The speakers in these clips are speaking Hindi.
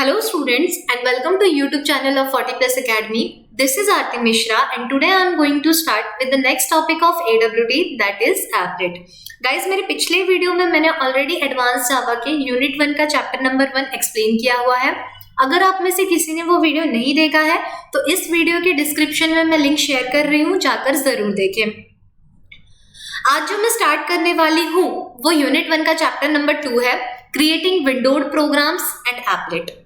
Hello students and welcome to YouTube channel of 40 Plus Academy. This is Aarti Mishra and today I am going to start with the next topic of AWT, that is Applet. Guys, मेरे पिछले वीडियो में मैंने ऑलरेडी एडवांस जावा के यूनिट 1 का चैप्टर नंबर 1 एक्सप्लेन किया हुआ है. अगर आप में से किसी ने वो वीडियो नहीं देखा है तो इस वीडियो के डिस्क्रिप्शन में मैं लिंक शेयर कर रही हूँ, जाकर जरूर देखें. आज जो मैं स्टार्ट करने वाली हूँ वो यूनिट 1 का चैप्टर नंबर 2 है, creating windowed programs and applet.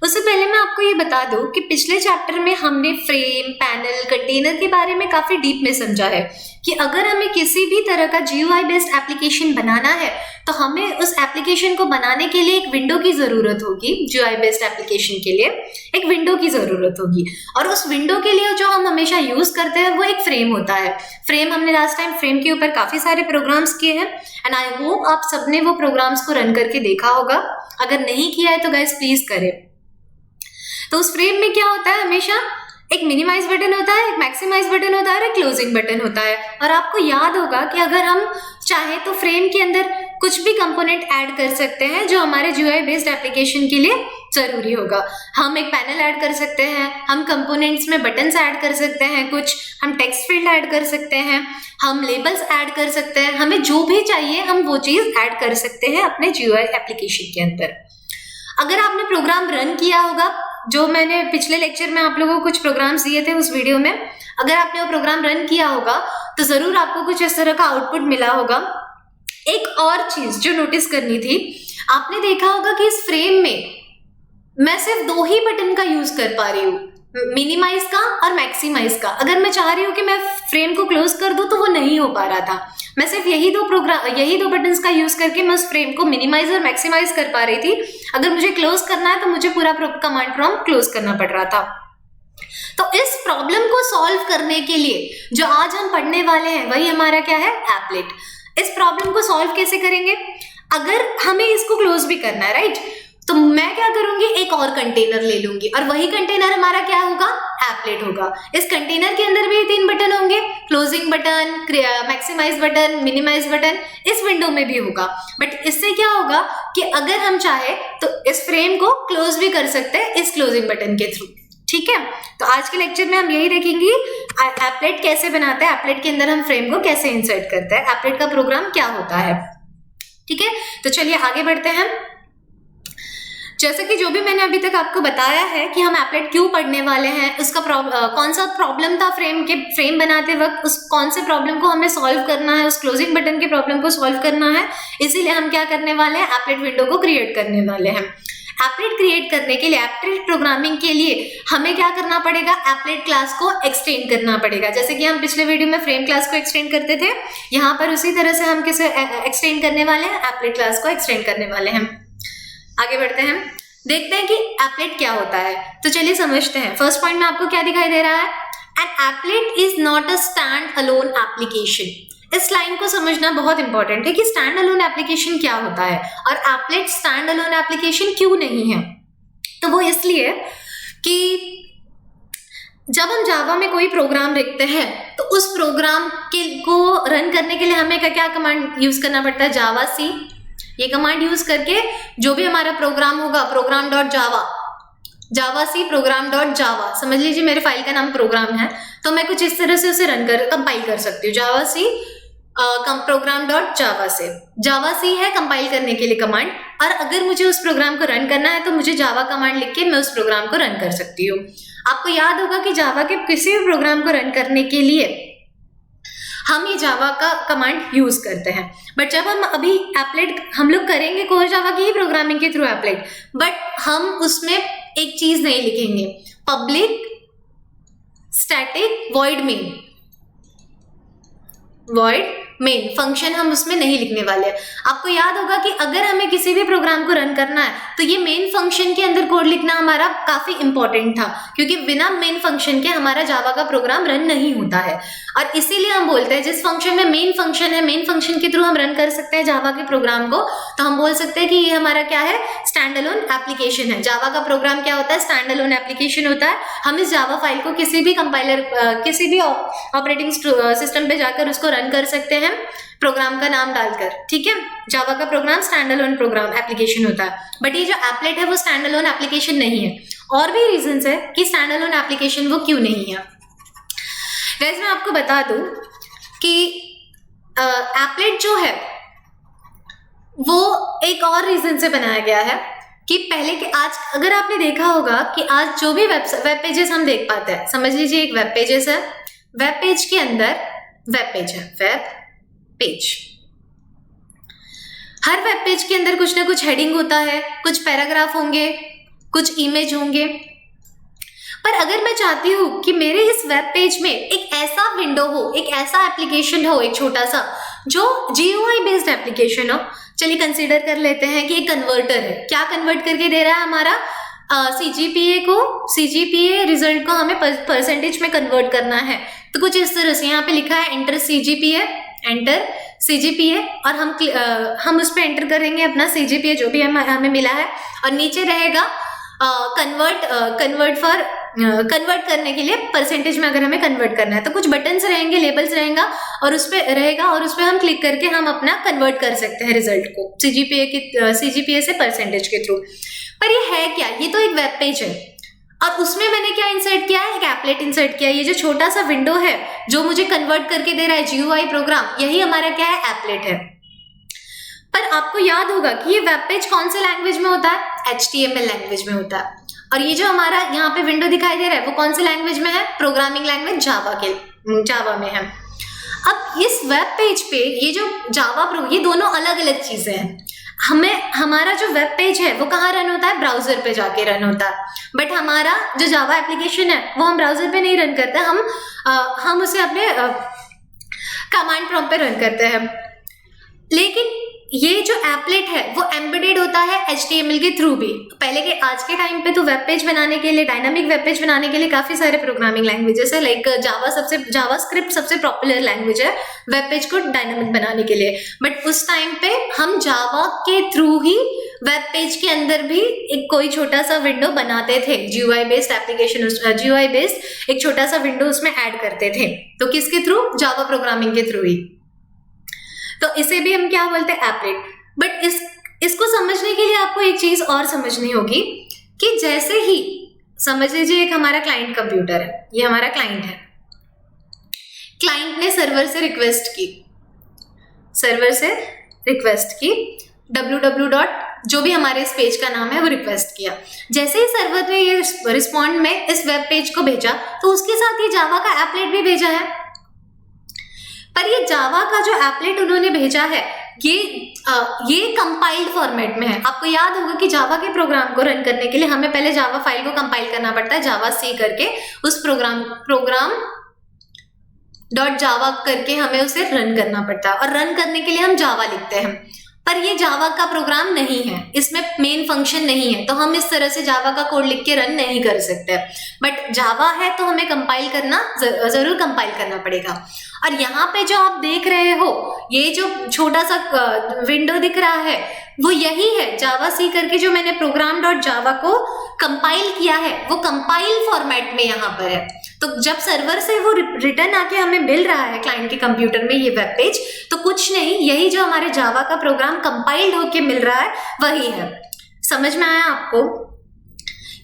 उससे पहले मैं आपको ये बता दूं कि पिछले चैप्टर में हमने फ्रेम, पैनल, कंटेनर के बारे में काफी डीप में समझा है कि अगर हमें किसी भी तरह का GUI बेस्ड एप्लीकेशन बनाना है तो हमें उस एप्लीकेशन को बनाने के लिए एक विंडो की जरूरत होगी. GUI बेस्ड एप्लीकेशन के लिए एक विंडो की जरूरत होगी और उस विंडो के लिए जो हम हमेशा यूज करते हैं वो एक फ्रेम होता है. फ्रेम हमने लास्ट टाइम फ्रेम के ऊपर काफी सारे प्रोग्राम्स किए हैं एंड आई होप आप सबने वो प्रोग्राम्स को रन करके देखा होगा. अगर नहीं किया है तो गाइस प्लीज करें. तो उस फ्रेम में क्या होता है, हमेशा एक मिनिमाइज बटन होता है, एक मैक्सिमाइज बटन होता है और एक क्लोजिंग बटन होता है. और आपको याद होगा कि अगर हम चाहे तो फ्रेम के अंदर कुछ भी कंपोनेंट ऐड कर सकते हैं जो हमारे GUI बेस्ड एप्लीकेशन के लिए जरूरी होगा. हम एक पैनल ऐड कर सकते हैं, हम कंपोनेंट्स में बटन्स ऐड कर सकते हैं, कुछ हम टेक्स्ट फील्ड ऐड कर सकते हैं, हम लेबल्स ऐड कर सकते हैं. हमें जो भी चाहिए हम वो चीज ऐड कर सकते हैं अपने GUI एप्लीकेशन के अंदर. अगर आपने प्रोग्राम रन किया होगा, जो मैंने पिछले लेक्चर में आप लोगों को कुछ प्रोग्राम्स दिए थे उस वीडियो में, अगर आपने वो प्रोग्राम रन किया होगा तो जरूर आपको कुछ इस तरह का आउटपुट मिला होगा. एक और चीज जो नोटिस करनी थी, आपने देखा होगा कि इस फ्रेम में मैं सिर्फ 2 ही बटन का यूज कर पा रही हूँ, मिनिमाइज का और मैक्सिमाइज का. अगर मैं चाह रही हूँ कि मैं फ्रेम को क्लोज कर दूं तो वो नहीं हो पा रहा था. मैं सिर्फ यही दो बटन्स का यूज करके मैं उस फ्रेम को मिनिमाइज और मैक्सिमाइज कर पा रही थी. अगर मुझे क्लोज करना है तो मुझे पूरा कमांड प्रॉम्प्ट क्लोज करना पड़ रहा था. तो इस प्रॉब्लम को सॉल्व करने के लिए जो आज हम पढ़ने वाले हैं वही हमारा क्या है, एप्लेट. इस प्रॉब्लम को सॉल्व कैसे करेंगे, अगर हमें इसको क्लोज भी करना है, राइट, तो मैं क्या करूंगी, एक और कंटेनर ले लूंगी और वही कंटेनर हमारा क्या होगा, एप्लेट होगा. इस कंटेनर के अंदर भी 3 बटन होंगे, closing button, maximize button, minimize button. इस विंडो में भी होगा. बट इससे क्या होगा कि अगर हम चाहे तो इस फ्रेम को क्लोज भी कर सकते हैं इस क्लोजिंग बटन के थ्रू. ठीक है, तो आज के लेक्चर में हम यही देखेंगे एप्लेट कैसे बनाते हैं, एप्लेट के अंदर हम फ्रेम को कैसे इंसर्ट करते हैं, एप्लेट का प्रोग्राम क्या होता है. ठीक है, तो चलिए आगे बढ़ते हैं. जैसे कि जो भी मैंने अभी तक आपको बताया है कि हम एप्लेट क्यों पढ़ने वाले हैं, उसका कौन सा प्रॉब्लम था फ्रेम बनाते वक्त, उस कौन से प्रॉब्लम को हमें सॉल्व करना है, उस क्लोजिंग बटन के प्रॉब्लम को सॉल्व करना है, इसीलिए हम क्या करने वाले हैं, एप्लेट विंडो को क्रिएट करने वाले हैं. एप्लेट क्रिएट करने के लिए, एप्लेट प्रोग्रामिंग के लिए हमें क्या करना पड़ेगा, एप्लेट क्लास को एक्सटेंड करना पड़ेगा. जैसे कि हम पिछले वीडियो में फ्रेम क्लास को एक्सटेंड करते थे, यहाँ पर उसी तरह से हम किसे एक्सटेंड करने वाले हैं, एप्लेट क्लास को एक्सटेंड करने वाले हैं. आगे बढ़ते हैं, देखते हैं कि एप्लेट क्या होता है. तो चलिए समझते हैं. फर्स्ट पॉइंट में आपको क्या दिखाई दे रहा है, an applet is not a stand alone application. इस लाइन को समझना बहुत इंपॉर्टेंट है कि स्टैंड अलोन एप्लीकेशन क्या होता है और एप्लेट स्टैंड अलोन एप्लीकेशन क्यों नहीं है. तो वो इसलिए कि जब हम जावा में कोई प्रोग्राम लिखते हैं तो उस प्रोग्राम को रन करने के लिए हमें क्या कमांड यूज करना पड़ता है, जावा सी. ये कमांड यूज करके जो भी हमारा प्रोग्राम होगा, प्रोग्राम डॉट जावा, जावा सी प्रोग्राम डॉट जावा, समझ लीजिए मेरे फाइल का नाम प्रोग्राम है, तो मैं कुछ इस तरह से उसे कंपाइल कर सकती हूँ. जावा सी प्रोग्राम डॉट जावा से, जावा सी है कंपाइल करने के लिए कमांड, और अगर मुझे उस प्रोग्राम को रन करना है तो मुझे जावा कमांड लिख के मैं उस प्रोग्राम को रन कर सकती हूँ. आपको याद होगा कि जावा के किसी भी प्रोग्राम को रन करने के लिए हम ये जावा का कमांड यूज करते हैं. बट जब हम अभी एप्लेट हम लोग करेंगे कोर जावा की ही प्रोग्रामिंग के थ्रू एप्लेट, बट हम उसमें एक चीज नहीं लिखेंगे, public static void main function हम उसमें नहीं लिखने वाले हैं. आपको याद होगा कि अगर हमें किसी भी प्रोग्राम को रन करना है तो ये मेन फंक्शन के अंदर कोड लिखना हमारा काफी इंपॉर्टेंट था, क्योंकि बिना मेन फंक्शन के हमारा जावा का प्रोग्राम रन नहीं होता है. और इसीलिए हम बोलते हैं जिस फंक्शन में मेन फंक्शन है, मेन फंक्शन के थ्रू हम रन कर सकते हैं जावा के प्रोग्राम को, तो हम बोल सकते हैं कि ये हमारा क्या है, स्टैंड अलोन एप्लीकेशन है. जावा का प्रोग्राम क्या होता है, स्टैंड अलोन एप्लीकेशन होता है. हम इस जावा फाइल को किसी भी कंपाइलर, किसी भी ऑपरेटिंग सिस्टम पे जाकर उसको रन कर सकते हैं हैं प्रोग्राम का नाम डालकर, ठीक है। जावा का program stand alone program application होता है, बट ये जो एप्लेट है वो स्टैंड अलोन एप्लीकेशन नहीं है। और भी रीजंस है कि स्टैंड अलोन एप्लीकेशन वो क्यों नहीं है। गाइस मैं आपको बता दूं कि एप्लेट जो है वो एक और रीजन से बनाया गया है कि पहले के आज अगर आपने देखा होगा कि आज जो भी वेब पेजेस हम देख पाते हैं, समझ लीजिए एक वेब पेजेस है, वेब पेज के अंदर वेब पेज है, वेब पेज, हर वेब पेज के अंदर कुछ ना कुछ हेडिंग होता है, कुछ पैराग्राफ होंगे, कुछ इमेज होंगे। पर अगर मैं चाहती हूं कि मेरे इस वेब पेज में एक ऐसा विंडो हो, एक ऐसा एप्लीकेशन हो, एक छोटा सा जो GUI बेस्ड एप्लीकेशन हो, चलिए कंसीडर कर लेते हैं कि एक कन्वर्टर है। क्या कन्वर्ट करके दे रहा है हमारा CGPA रिजल्ट को हमें परसेंटेज में कन्वर्ट करना है। तो कुछ इस तरह से यहाँ पे लिखा है एंटर CGPA और हम उस पर एंटर करेंगे अपना CGPA जो भी हमें मिला है, और नीचे रहेगा कन्वर्ट करने के लिए परसेंटेज में अगर हमें कन्वर्ट करना है तो कुछ बटन्स रहेंगे, लेबल्स रहेगा और उस पे हम क्लिक करके हम अपना कन्वर्ट कर सकते हैं रिजल्ट को CGPA से परसेंटेज के थ्रू। पर ये है क्या, ये तो एक वेब पेज है और उसमें मैंने क्या इंसर्ट किया है, एक एप्लेट इंसर्ट किया है। ये जो छोटा सा विंडो है जो मुझे कन्वर्ट करके दे रहा है GUI प्रोग्राम, यही हमारा क्या है, एप्लेट है। पर आपको याद होगा कि ये वेब पेज कौन से लैंग्वेज में होता है, HTML लैंग्वेज में होता है, और ये जो हमारा यहाँ पे विंडो दिखाई दे रहा है वो कौन से लैंग्वेज में है, प्रोग्रामिंग लैंग्वेज जावा में है। अब इस वेब पेज पे ये जो ये दोनों अलग अलग चीजें हैं। हमारा जो वेब पेज है वो कहाँ रन होता है, ब्राउजर पे जाके रन होता है, बट हमारा जो जावा एप्लीकेशन है वो हम ब्राउजर पे नहीं रन करते, हम उसे अपने कमांड प्रॉम्प्ट पे रन करते हैं। लेकिन ये जो एप्लेट है वो एम्बेडेड होता है HTML के थ्रू भी। पहले के आज के टाइम पे तो वेब पेज बनाने के लिए, डायनामिक वेब पेज बनाने के लिए काफी सारे प्रोग्रामिंग लैंग्वेजेस है, लाइक जावास्क्रिप्ट सबसे पॉपुलर लैंग्वेज है वेब पेज को डायनामिक बनाने के लिए। बट उस टाइम पे हम जावा के थ्रू ही वेब पेज के अंदर भी एक कोई छोटा सा विंडो बनाते थे, GUI based application, GUI based एक छोटा सा विंडो उसमें ऐड करते थे। तो किसके थ्रू, जावा प्रोग्रामिंग के थ्रू ही। तो इसे भी हम क्या बोलते हैं, एप्लेट। बट इसको समझने के लिए आपको एक चीज और समझनी होगी कि जैसे ही समझ लीजिए एक हमारा क्लाइंट कंप्यूटर है, ये हमारा क्लाइंट है, क्लाइंट ने सर्वर से रिक्वेस्ट की www. जो भी हमारे इस पेज का नाम है वो रिक्वेस्ट किया। जैसे ही सर्वर ने ये रिस्पॉन्ड में इस वेब पेज को भेजा तो उसके साथ ये जावा का एप्लेट भी भेजा है। पर ये जावा का जो एप्लेट उन्होंने भेजा है ये कंपाइल्ड फॉर्मेट में है। आपको याद होगा कि जावा के प्रोग्राम को रन करने के लिए हमें पहले जावा फाइल को कंपाइल करना पड़ता है, जावा सी करके उस प्रोग्राम .java करके हमें उसे रन करना पड़ता है, और रन करने के लिए हम जावा लिखते हैं। पर ये जावा का प्रोग्राम नहीं है, इसमें मेन फंक्शन नहीं है, तो हम इस तरह से जावा का कोड लिख के रन नहीं कर सकते। बट जावा है तो हमें कंपाइल करना जरूर कंपाइल करना पड़ेगा। और यहाँ पे जो आप देख रहे हो, ये जो छोटा सा विंडो दिख रहा है वो यही है, जावा सी करके जो मैंने program.java को कंपाइल किया है वो कंपाइल फॉर्मेट में यहाँ पर है। तो जब सर्वर से वो रिटर्न आके हमें मिल रहा है क्लाइंट के कंप्यूटर में ये वेब पेज, तो कुछ नहीं, यही जो हमारे जावा का प्रोग्राम कंपाइल्ड होके मिल रहा है वही है। समझ में आया आपको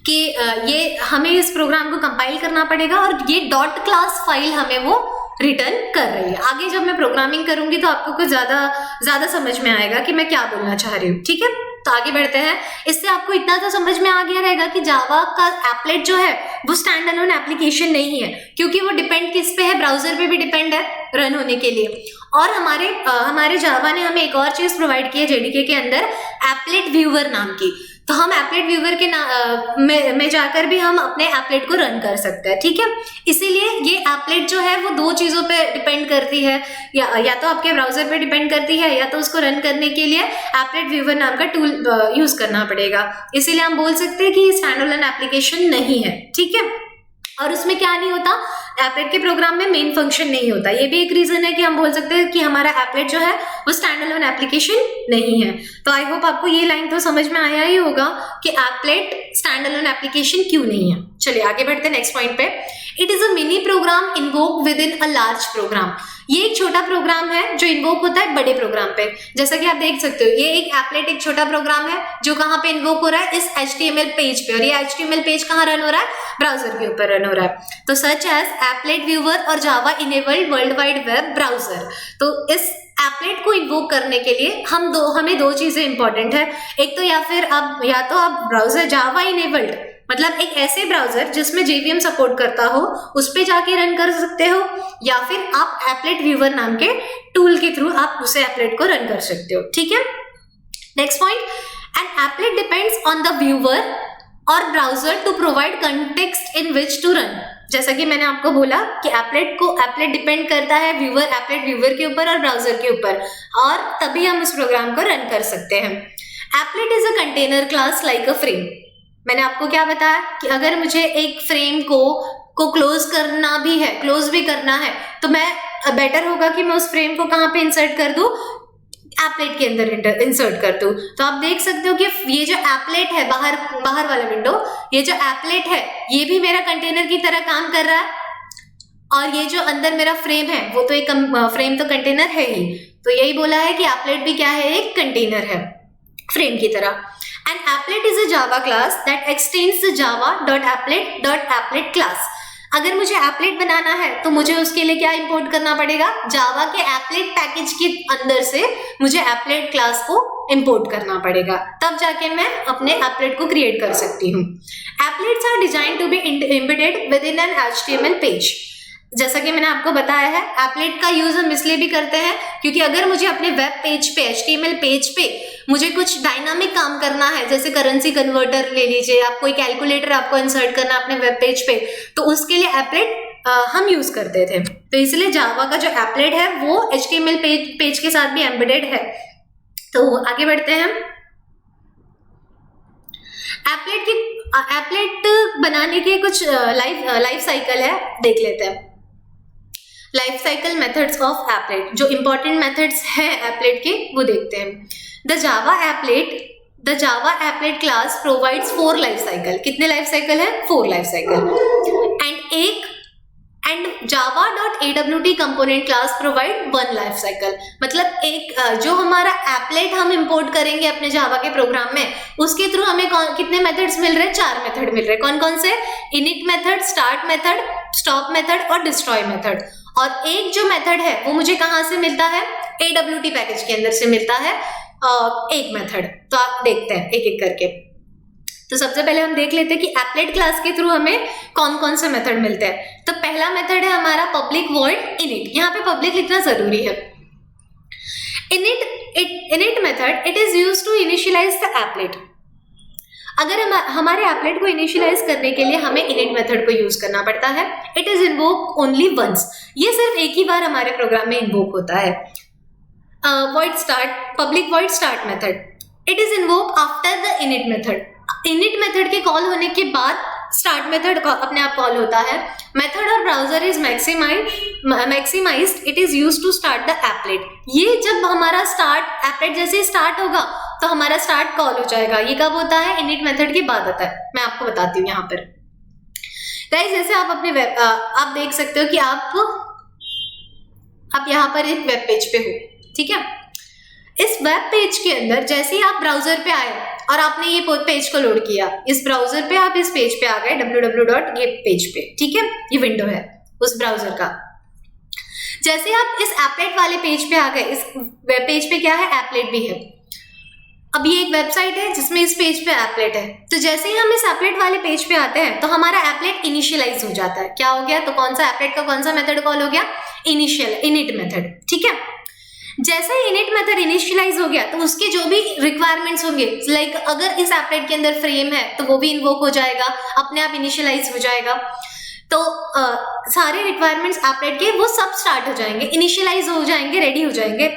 कि ये हमें इस प्रोग्राम को कंपाइल करना पड़ेगा और ये .class फाइल हमें वो रिटर्न कर रही है। आगे जब मैं प्रोग्रामिंग करूंगी तो आपको कुछ ज्यादा समझ में आएगा कि मैं क्या बोलना चाह रही हूँ, ठीक है। तो आगे बढ़ते हैं। इससे आपको इतना तो समझ में आ गया रहेगा कि जावा का एप्लेट जो है वो स्टैंड अलोन एप्लीकेशन नहीं है, क्योंकि वो डिपेंड किस पे है, ब्राउजर पे भी डिपेंड है रन होने के लिए। और हमारे जावा ने हमें एक और चीज प्रोवाइड की है जेडीके के अंदर, एप्लेट व्यूअर नाम की। तो हम एप्लेट व्यूअर के में जाकर भी हम अपने एप्लेट को रन कर सकते हैं, ठीक है। इसीलिए ये एप्लेट जो है वो दो चीजों पे डिपेंड करती है, या तो आपके ब्राउजर पे डिपेंड करती है, या तो उसको रन करने के लिए एप्लेट व्यूअर नाम का टूल यूज करना पड़ेगा। इसीलिए हम बोल सकते हैं कि ये स्टैंड अलोन एप्लीकेशन नहीं है, ठीक है। और उसमें क्या नहीं होता, एप्लेट के प्रोग्राम में मेन फंक्शन नहीं होता। ये भी एक रीजन है कि हम बोल सकते हैं कि हमारा एप्लेट जो है वो स्टैंड अलोन एप्लीकेशन नहीं है। तो आई होप आपको ये लाइन तो समझ में आया ही होगा कि एप्लेट स्टैंड अलोन एप्लीकेशन क्यों नहीं है। चलिए आगे बढ़ते हैं नेक्स्ट पॉइंट पे। It is a mini program invoke within a large program. ये एक छोटा प्रोग्राम है जो इन्वोक होता है बड़े प्रोग्राम पे। जैसा कि आप देख सकते हो ये एक एप्लेट एक छोटा प्रोग्राम है जो कहाँ पे इन्वोक हो रहा है, इस HTML पेज पे। और ये HTML पेज कहाँ रन हो रहा है, ब्राउजर के ऊपर रन हो रहा है। तो सच एज एप्लेट व्यूअर और Java enabled world wide web browser. तो इस एप्लेट को इन्वोक करने के लिए हमें दो चीजें इंपॉर्टेंट है। एक तो या तो आप ब्राउजर जावा इनेबल्ड, मतलब एक ऐसे ब्राउजर जिसमें JVM सपोर्ट करता हो, उस पे जाके रन कर सकते हो, या फिर आप एप्लेट व्यूअर नाम के टूल के थ्रू आप उसे एप्लेट को रन कर सकते हो। ठीक है, next point, an applet depends on the viewer और browser to provide context in which to run. जैसा कि मैंने आपको बोला कि एप्लेट डिपेंड करता है एप्लेट व्यूअर के ऊपर और ब्राउजर के ऊपर, और तभी हम उस प्रोग्राम को रन कर सकते हैं। Applet is a container class like a frame. मैंने आपको क्या बताया कि अगर मुझे एक फ्रेम को क्लोज भी करना है तो मैं बेटर होगा कि मैं उस फ्रेम को कहाँ पे इंसर्ट कर दूं, एप्लेट के अंदर इंसर्ट कर दूं। तो आप देख सकते हो कि ये जो एप्लेट है बाहर वाला विंडो, ये जो एप्लेट है ये भी मेरा कंटेनर की तरह काम कर रहा है, और ये जो अंदर मेरा फ्रेम है वो तो एक फ्रेम तो कंटेनर है ही। तो यही बोला है कि एप्लेट भी क्या है, एक कंटेनर है फ्रेम की तरह। An applet is a Java class that extends the java.applet class। अगर मुझे एप्लेट बनाना है तो मुझे उसके लिए क्या इंपोर्ट करना पड़ेगा, जावा के एप्लेट पैकेज के अंदर से मुझे एप्लेट क्लास को इंपोर्ट करना पड़ेगा, तब जाके मैं अपने एप्लेट को क्रिएट कर सकती हूँ। Applets are design to be embedded within an HTML page. जैसा कि मैंने आपको बताया है, एप्लेट का यूज हम इसलिए भी करते हैं क्योंकि अगर मुझे अपने वेब पेज पे HTML पेज पे मुझे कुछ डायनामिक काम करना है, जैसे करेंसी कन्वर्टर ले लीजिए, आप कोई कैलकुलेटर आपको इंसर्ट करना अपने वेब पेज पे, तो उसके लिए एप्लेट हम यूज करते थे। तो इसलिए जावा का जो एप्लेट है वो HTML पेज के साथ भी एम्बेडेड है। तो आगे बढ़ते हैं, एप्लेट बनाने के कुछ लाइफ साइकिल है, देख लेते हैं। Life cycle methods of applet, जो इंपॉर्टेंट मेथड्स हैं एप्लेट के वो देखते हैं। The Java applet class provides 4 life cycle. कितने लाइफ साइकिल है, 4 life cycle. And java.awt component class provide 1 life cycle. मतलब एक जो हमारा एप्लेट हम इंपोर्ट करेंगे अपने जावा के प्रोग्राम में, उसके थ्रू हमें कितने मेथड्स मिल रहे हैं, 4 मेथड मिल रहे हैं। कौन कौन से, init method, start method, stop method और डिस्ट्रॉय मेथड। और एक जो मेथड है वो मुझे कहाँ से मिलता है, AWT पैकेज के अंदर से मिलता है एक मेथड। तो आप देखते हैं एक एक करके। तो सबसे पहले हम देख लेते हैं कि एप्लेट क्लास के थ्रू हमें कौन कौन से मेथड मिलते हैं। तो पहला मेथड है हमारा पब्लिक वॉइड इनिट। यहाँ पे पब्लिक लिखना जरूरी है। Init method it is used to initialize the applet. अगर हमारे एप्लेट को इनिशियलाइज करने के लिए हमें इनिट मेथड को यूज करना पड़ता है। It is invoke only once. ये सिर्फ एक ही बार हमारे प्रोग्राम में इन्वोक होता है। Public void start method it is invoke after the init method. Init method के कॉल होने के बाद स्टार्ट मेथड अपने आप कॉल होता है। मेथड और browser is maximized, it is used to start the applet. ये जब हमारा एप्लेट जैसे स्टार्ट होगा तो हमारा स्टार्ट कॉल हो जाएगा। ये कब होता है, इनिट मेथड के बाद आता है। मैं आपको बताती हूँ यहाँ पर। गाइस जैसे आप अपने आप देख सकते हो कि आप यहाँ पर एक वेब पेज पे हो, ठीक है। इस वेब पेज के अंदर जैसे ही आप ब्राउजर पे आए और आपने ये पेज को लोड किया, इस ब्राउजर पे आप इस पेज पे आ गए, www. ये पेज पे, ठीक है। ये विंडो है उस ब्राउजर का। जैसे ही आप इस एप्लेट वाले पेज पे आ गए, इस वेब पेज पे क्या है, एप्लेट भी है। अब ये एक वेबसाइट है जिसमें इस पेज पे एप्लेट है। तो जैसे ही हम इस एप्लेट वाले पेज पे आते हैं तो हमारा एप्लेट इनिशियलाइज हो जाता है। क्या हो गया, तो कौन सा एप्लेट का कौन सा मेथड कॉल हो गया, इनिट मेथड, ठीक है। जैसे ही इनिट मेथड इनिशियलाइज हो गया तो उसके जो भी रिक्वायरमेंट्स होंगे, लाइक अगर इस एप्लेट के अंदर फ्रेम है तो वो भी इन्वोक हो जाएगा, अपने आप इनिशियलाइज हो जाएगा। तो सारे रिक्वायरमेंट्स एप्लेट के वो सब स्टार्ट हो जाएंगे, इनिशियलाइज हो जाएंगे, रेडी हो जाएंगे।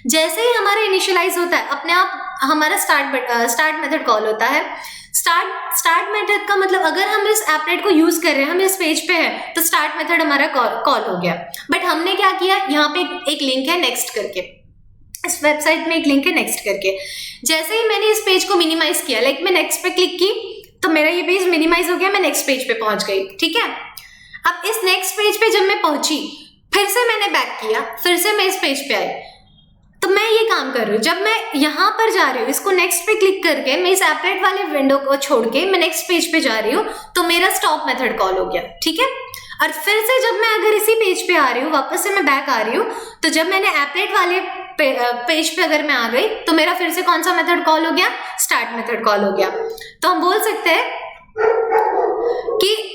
जैसे ही हमारा इनिशियलाइज होता है अपने आप हमारा स्टार्ट मेथड कॉल होता है। स्टार्ट मेथड का मतलब अगर हम इस एप्लेट को यूज कर रहे हैं, हम इस पेज पे हैं, तो स्टार्ट मेथड हमारा कॉल हो गया। बट हमने क्या किया, यहाँ पे एक लिंक है नेक्स्ट करके, इस वेबसाइट में एक लिंक है नेक्स्ट करके। जैसे ही मैंने इस पेज को मिनिमाइज किया, लाइक मैं नेक्स्ट पे क्लिक की तो मेरा ये पेज मिनिमाइज हो गया, मैं नेक्स्ट पेज पे पहुंच गई, ठीक है। अब इस नेक्स्ट पेज पे जब मैं पहुंची, फिर से मैंने बैक किया, फिर से मैं इस पेज पे आई, तो मैं ये काम कर रही हूँ। जब मैं यहाँ पर जा रही हूँ, इसको नेक्स्ट पे क्लिक करके मैं इस एपलेट वाले विंडो को छोड़ के मैं नेक्स्ट पेज पे जा रही हूँ, तो मेरा स्टॉप मेथड कॉल हो गया, ठीक है। और फिर से जब मैं अगर इसी पेज पे आ रही हूँ, वापस से मैं बैक आ रही हूँ, तो जब मैंने एपलेट वाले पेज पे अगर मैं आ गई, तो मेरा फिर से कौन सा मेथड कॉल हो गया, स्टार्ट मेथड कॉल हो गया। तो हम बोल सकते हैं कि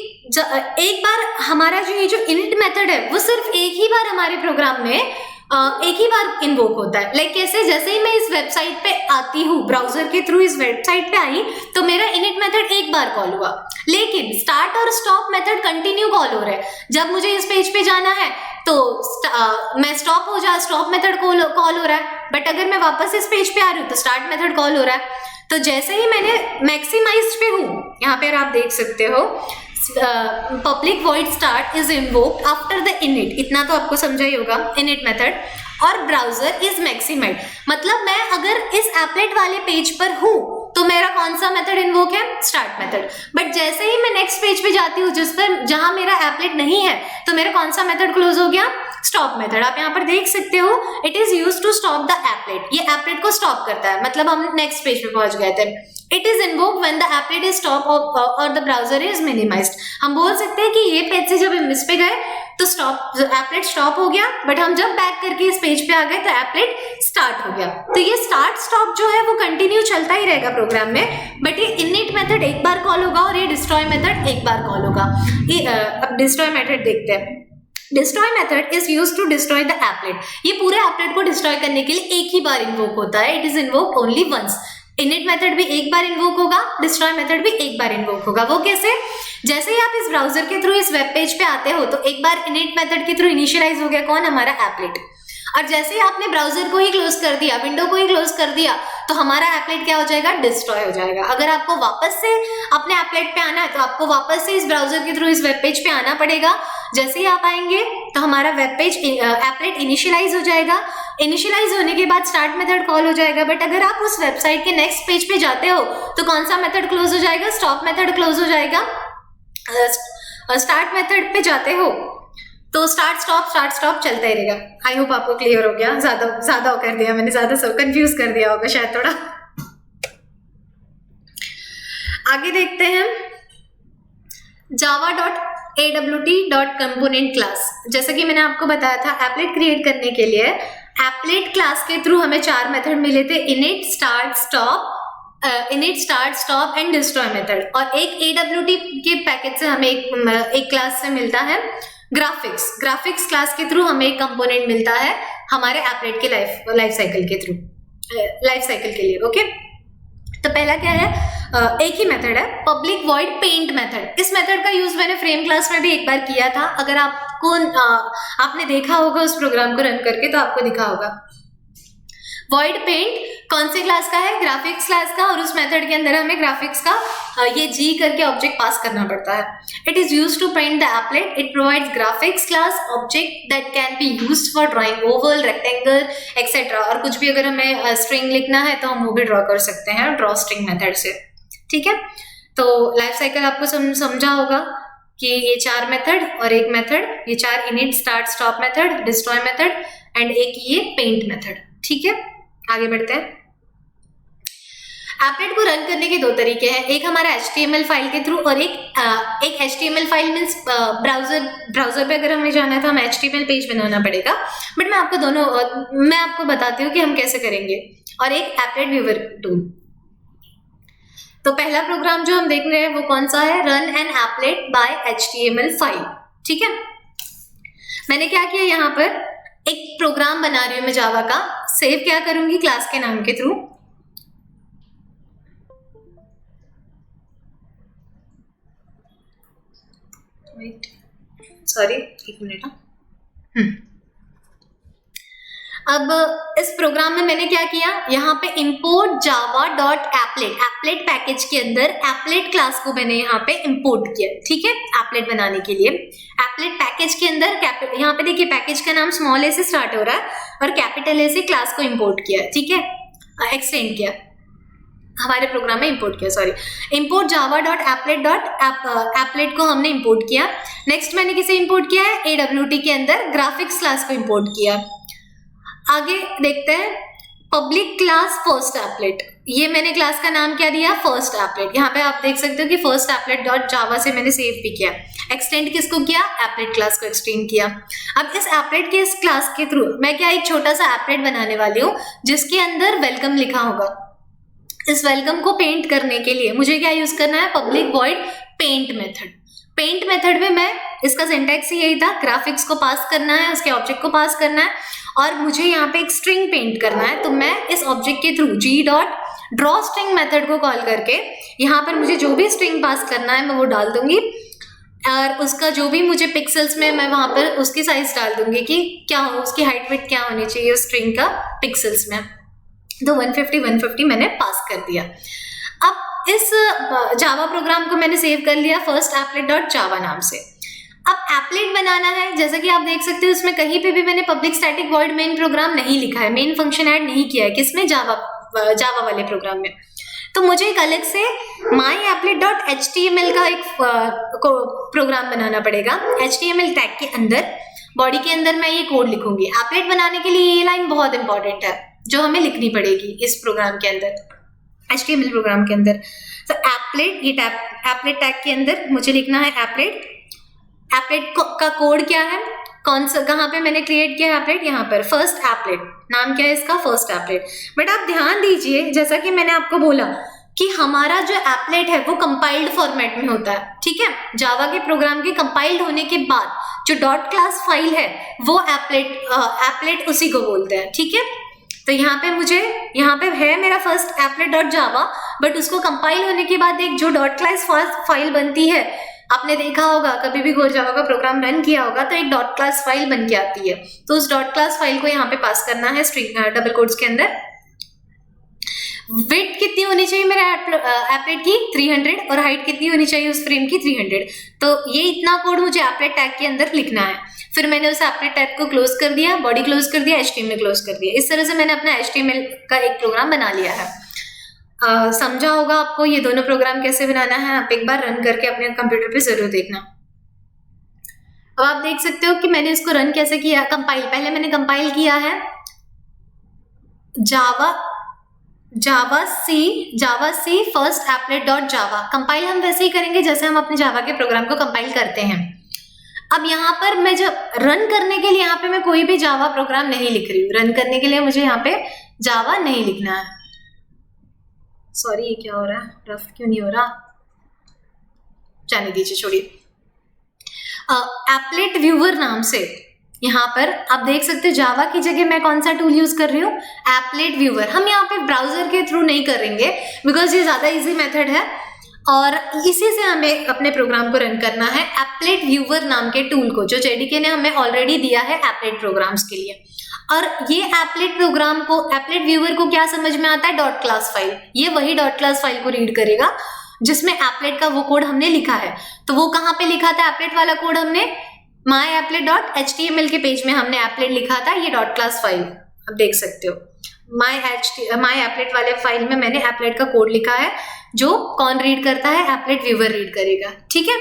एक बार हमारा जो ये जो इनिट मेथड है वो सिर्फ एक ही बार हमारे प्रोग्राम में एक ही बार इन्वोक होता है। लाइक कैसे, जैसे ही मैं इस वेबसाइट पे आती हूँ, ब्राउजर के थ्रू इस वेबसाइट पे आई, तो मेरा इनिट मेथड एक बार कॉल हुआ, लेकिन स्टार्ट और स्टॉप मेथड कंटिन्यू कॉल हो रहा है। जब मुझे इस पेज पे जाना है तो मैं स्टॉप मेथड कॉल हो रहा है, बट अगर मैं वापस इस पेज पे आ रही हूँ तो स्टार्ट मेथड कॉल हो रहा है। तो जैसे ही मैंने मैक्सिमाइज्ड पे हूँ, यहाँ पे आप देख सकते हो public void start is invoked after the init, इतना तो आपको समझा ही होगा, इनिट मेथड, और ब्राउजर इज मैक्सिमाइड, मतलब मैं अगर इस एपलेट वाले पेज पर हूं तो मेरा कौन सा मेथड इन्वोक है, स्टार्ट मेथड। बट जैसे ही मैं नेक्स्ट पेज पे जाती हूँ जहां मेरा एपलेट नहीं है, तो मेरा कौन सा मेथड क्लोज हो गया, स्टॉप मेथड। आप यहाँ पर देख सकते हो, it is used to stop the applet, ये एपलेट को स्टॉप करता है, मतलब हम नेक्स्ट पेज पे पहुंच गए थे। It is invoked when the applet is stop और द ब्राउजर इज मिनिमाइज्ड। हम बोल सकते हैं कि ये पेज से जब हम इस पे गए तो एपलेट स्टॉप हो गया, बट हम जब बैक करके इस पेज पे आ गए तो एपलेट स्टार्ट हो गया। तो ये स्टार्ट स्टॉप जो है वो कंटिन्यू चलता ही रहेगा प्रोग्राम में, बट ये इनिट मेथड एक बार कॉल होगा और ये डिस्ट्रॉय मेथड एक बार कॉल होगा। अब डिस्ट्रॉय मेथड देखते हैं। Destroy method is used to destroy the applet. ये पूरे एपलेट को डिस्ट्रॉय करने के लिए एक ही बार इन्वोक होता है, it is invoke only once. Init method भी एक बार इन्वोक होगा, डिस्ट्रॉय मेथड भी एक बार इन्वोक होगा। वो कैसे, जैसे ही आप इस ब्राउजर के थ्रू इस वेब पेज पे आते हो तो एक बार इनिट मेथड के थ्रू इनिशियलाइज हो गया कौन, हमारा एपलेट, और जैसे ही आपने ब्राउजर को ही क्लोज कर दिया, विंडो को ही क्लोज कर दिया, तो हमारा एपलेट क्या हो जाएगा, डिस्ट्रॉय हो जाएगा। अगर आपको वापस से अपने एपलेट पे आना है तो आपको वापस से इस ब्राउजर के थ्रू इस वेब पेज पे आना पड़ेगा। जैसे ही आप आएंगे तो हमारा वेब पेज एपलेट इनिशियलाइज हो जाएगा। इनिशियलाइज होने के बाद स्टार्ट मेथड कॉल हो जाएगा, बट अगर आप उस वेबसाइट के नेक्स्ट पेज पे जाते हो तो कौन सा मेथड क्लोज हो जाएगा, स्टॉप मेथड क्लोज हो जाएगा। स्टार्ट मेथड पे जाते हो तो स्टार्ट स्टॉप चलता ही रहेगा। आई होप आपको क्लियर हो गया, ज्यादा कर दिया मैंने, ज्यादा सब कंफ्यूज कर दिया होगा शायद थोड़ा। आगे देखते हैं java.awt.component क्लास। जैसा कि मैंने आपको बताया था, एपलेट क्रिएट करने के लिए एपलेट क्लास के थ्रू हमें 4 मेथड मिले थे, init, start, stop and destroy method. और एक AWT के पैकेज से हमें एक क्लास से मिलता है ग्राफिक्स क्लास के थ्रू हमें एक कंपोनेंट मिलता है हमारे एपलेट के लाइफ साइकिल के थ्रू, लाइफ साइकिल के लिए। ओके, तो पहला क्या है, एक ही मेथड है, पब्लिक वॉइड पेंट मेथड। इस मेथड का यूज मैंने फ्रेम क्लास में भी एक बार किया था, अगर आपने देखा होगा उस प्रोग्राम को रन करके तो आपको दिखा होगा। वॉइड पेंट कौन से क्लास का है, ग्राफिक्स क्लास का, और उस मेथड के अंदर हमें ग्राफिक्स का ये जी करके ऑब्जेक्ट पास करना पड़ता है। It is used to paint the applet. It provides graphics class object that can be used for drawing oval, rectangle etcetera. और कुछ भी अगर हमें स्ट्रिंग लिखना है तो हम वो भी ड्रॉ कर सकते हैं ड्रॉ स्ट्रिंग मेथड से, ठीक है। तो लाइफ साइकिल आपको समझा होगा कि ये 4 मेथड और एक मेथड, ये 4 init, start, stop method, destroy method and एक ये पेंट मेथड, ठीक है। आगे बढ़ते हैं। एपलेट को रन करने के 2 तरीके हैं, एक हमारा HTML फाइल के थ्रू और एक HTML फाइल मीन्स ब्राउजर पे अगर हमें जाना है तो हमें HTML पेज बनाना पड़ेगा, बट मैं आपको बताती हूँ कि हम कैसे करेंगे, और एक एपलेट व्यूअर टूल। तो पहला प्रोग्राम जो हम देख रहे हैं वो कौन सा है, run an applet by HTML file, ठीक है। मैंने क्या किया, यहाँ पर एक प्रोग्राम बना रही हूँ मैं जावा का, सेव क्या करूंगी, क्लास के नाम के थ्रू। सॉरी, एक मिनट। अब इस प्रोग्राम में मैंने क्या किया, यहाँ पे import java.applet, एपलेट पैकेज के अंदर एपलेट क्लास को मैंने यहाँ पे इंपोर्ट किया, ठीक है, एपलेट बनाने के लिए। एपलेट पैकेज के अंदर यहाँ पे देखिए पैकेज का नाम स्मॉल ए से स्टार्ट हो रहा है और कैपिटल ए से क्लास को इंपोर्ट किया, ठीक है, एक्सटेंड किया। हमारे प्रोग्राम में इंपोर्ट किया, sorry, import Java dot applet applet को हमने इंपोर्ट किया। नेक्स्ट मैंने किसे इंपोर्ट किया है, AWT के अंदर ग्राफिक्स क्लास को इंपोर्ट किया। आगे देखते हैं पब्लिक क्लास फर्स्ट एप्लेट, ये मैंने क्लास का नाम क्या दिया, फर्स्ट एप्लेट। यहाँ पे आप देख सकते हो कि फर्स्ट एप्लेट डॉट जावा से मैंने सेव भी किया। एक्सटेंड किसको किया, एप्लेट क्लास को एक्सटेंड किया। अब इस एप्लेट के इस क्लास के थ्रू मैं क्या एक छोटा सा एप्लेट बनाने वाली हूँ जिसके अंदर वेलकम लिखा होगा। इस वेलकम को पेंट करने के लिए मुझे क्या यूज करना है, public void paint method. Paint method में मैं इसका सिंटैक्स ही यही था, ग्राफिक्स को पास करना है, उसके ऑब्जेक्ट को पास करना है और मुझे यहाँ पे एक स्ट्रिंग पेंट करना है। तो मैं इस ऑब्जेक्ट के थ्रू जी डॉट ड्रॉ स्ट्रिंग मेथड को कॉल करके यहाँ पर मुझे जो भी स्ट्रिंग पास करना है मैं वो डाल दूंगी और उसका जो भी मुझे पिक्सल्स में मैं वहां पर उसकी साइज डाल दूंगी कि क्या हो, उसकी हाइट विड्थ क्या होनी चाहिए उस स्ट्रिंग का पिक्सल्स में। तो 150 मैंने पास कर दिया। अब इस जावा प्रोग्राम को मैंने सेव कर लिया फर्स्ट एप्लेट डॉट जावा नाम से। अब एप्लेट बनाना है, जैसा कि आप देख सकते हो उसमें कहीं पे भी मैंने public static void main program नहीं लिखा है, मेन फंक्शन ऐड नहीं किया है। किसमें, जावा वाले प्रोग्राम में। तो मुझे एक अलग से myapplet.html का एक प्रोग्राम बनाना पड़ेगा। HTML टैग के अंदर बॉडी के अंदर मैं ये कोड लिखूंगी। एप्लेट बनाने के लिए ये लाइन बहुत इंपॉर्टेंट है जो हमें लिखनी पड़ेगी इस प्रोग्राम के अंदर, HTML प्रोग्राम के अंदर। तो एप्लेट, ये एप्लेट टैग के अंदर मुझे लिखना है एप्लेट। एप्लेट का कोड क्या है, कौन सा, कहाँ पे मैंने क्रिएट किया है एप्लेट, यहाँ पर फर्स्ट एप्लेट। नाम क्या है इसका, फर्स्ट एप्लेट। बट आप ध्यान दीजिए, जैसा कि मैंने आपको बोला कि हमारा जो एप्लेट है वो कंपाइल्ड फॉर्मेट में होता है, ठीक है। जावा के प्रोग्राम के कंपाइल्ड होने के बाद जो डॉट क्लास फाइल है वो एप्लेट उसी को बोलते हैं, ठीक है। तो यहाँ पे है मेरा first applet dot Java, but उसको कंपाइल होने के बाद एक जो डॉट क्लास फाइल बनती है, आपने देखा होगा कभी भी कोर जावा का प्रोग्राम रन किया होगा तो एक डॉट क्लास फाइल बन के आती है। तो उस डॉट क्लास फाइल को यहाँ पे पास करना है स्ट्रिंग डबल कोट्स के अंदर। विड्थ कितनी होनी चाहिए मेरा एप्लेट की, 300, और हाइट कितनी होनी चाहिए उस फ्रेम की, 300। तो ये इतना कोड मुझे एप्लेट टैग के अंदर लिखना है। फिर मैंने उस एप्लेट टैग को क्लोज कर दिया, बॉडी क्लोज कर दिया, HTML क्लोज कर दिया। इस तरह से मैंने अपना HTML का एक प्रोग्राम बना लिया है। समझा होगा आपको ये दोनों प्रोग्राम कैसे बनाना है। आप एक बार रन करके अपने कंप्यूटर पे जरूर देखना। अब आप देख सकते हो कि मैंने इसको रन कैसे किया, कंपाइल। पहले मैंने कंपाइल किया है javac first applet dot Java. Compile हम वैसे ही करेंगे जैसे हम अपने जावा के प्रोग्राम को कंपाइल करते हैं। अब यहाँ पर मैं जब रन करने के लिए यहाँ पे मैं कोई भी जावा प्रोग्राम नहीं लिख रही हूँ। रन करने के लिए मुझे यहाँ पे जावा नहीं लिखना है। सॉरी, ये क्या हो रहा है, रफ क्यों नहीं हो रहा, जाने दीजिए, छोड़िए। एप्लेट व्यूअर नाम से यहाँ पर आप देख सकते हो जावा की जगह मैं कौन सा टूल यूज कर रही हूँ, एप्लेट व्यूअर। हम यहाँ पे ब्राउजर के थ्रू नहीं करेंगे बिकॉज ये ज्यादा इजी मेथड है और इसी से हमें अपने प्रोग्राम को रन करना है। एप्लेट व्यूअर नाम के टूल को जो जेडीके ने हमें ऑलरेडी दिया है एप्लेट प्रोग्राम्स के लिए। और ये एप्लेट प्रोग्राम को, एप्लेट व्यूअर को क्या समझ में आता है, डॉट क्लास फाइल। ये वही डॉट क्लास फाइल को रीड करेगा जिसमें एप्लेट का वो कोड हमने लिखा है। तो वो कहाँ पे लिखा था एप्लेट वाला कोड, हमने myapplet.html के पेज में हमने एप्लेट लिखा था, ये डॉट क्लास फाइल आप देख सकते हो। myapplet वाले फाइल में मैंने एप्लेट का कोड लिखा है जो कौन रीड करता है, एप्लेट व्यूअर रीड करेगा, ठीक है।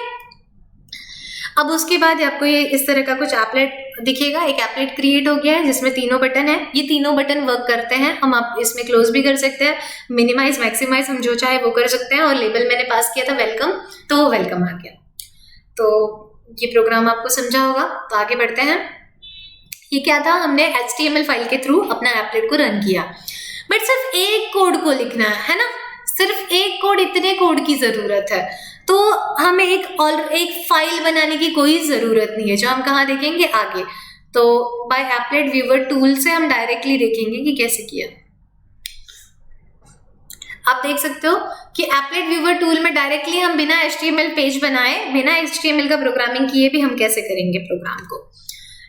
अब उसके बाद आपको ये इस तरह का कुछ एप्लेट दिखेगा। एक एप्लेट क्रिएट हो गया है जिसमें तीनों बटन है। ये तीनों बटन वर्क करते हैं। हम आप इसमें क्लोज भी कर सकते हैं, मिनिमाइज मैक्सिमाइज हम जो चाहे वो कर सकते हैं। और लेबल मैंने पास किया था वेलकम, तो वो वेलकम आ गया। तो ये प्रोग्राम आपको समझा होगा। तो आगे बढ़ते हैं। ये क्या था, हमने HTML फाइल के थ्रू अपना एप्लेट को रन किया। बट सिर्फ एक कोड को लिखना है ना, सिर्फ एक कोड, इतने कोड की जरूरत है। तो हमें एक फाइल बनाने की कोई जरूरत नहीं है, जो हम कहाँ देखेंगे आगे। तो बाय एप्लेट व्यूअर टूल से हम डायरेक्टली देखेंगे कि कैसे किया। आप देख सकते हो कि एप्लेट व्यूअर टूल में डायरेक्टली हम बिना HTML पेज बनाए, बिना HTML का प्रोग्रामिंग किए भी हम कैसे करेंगे प्रोग्राम को,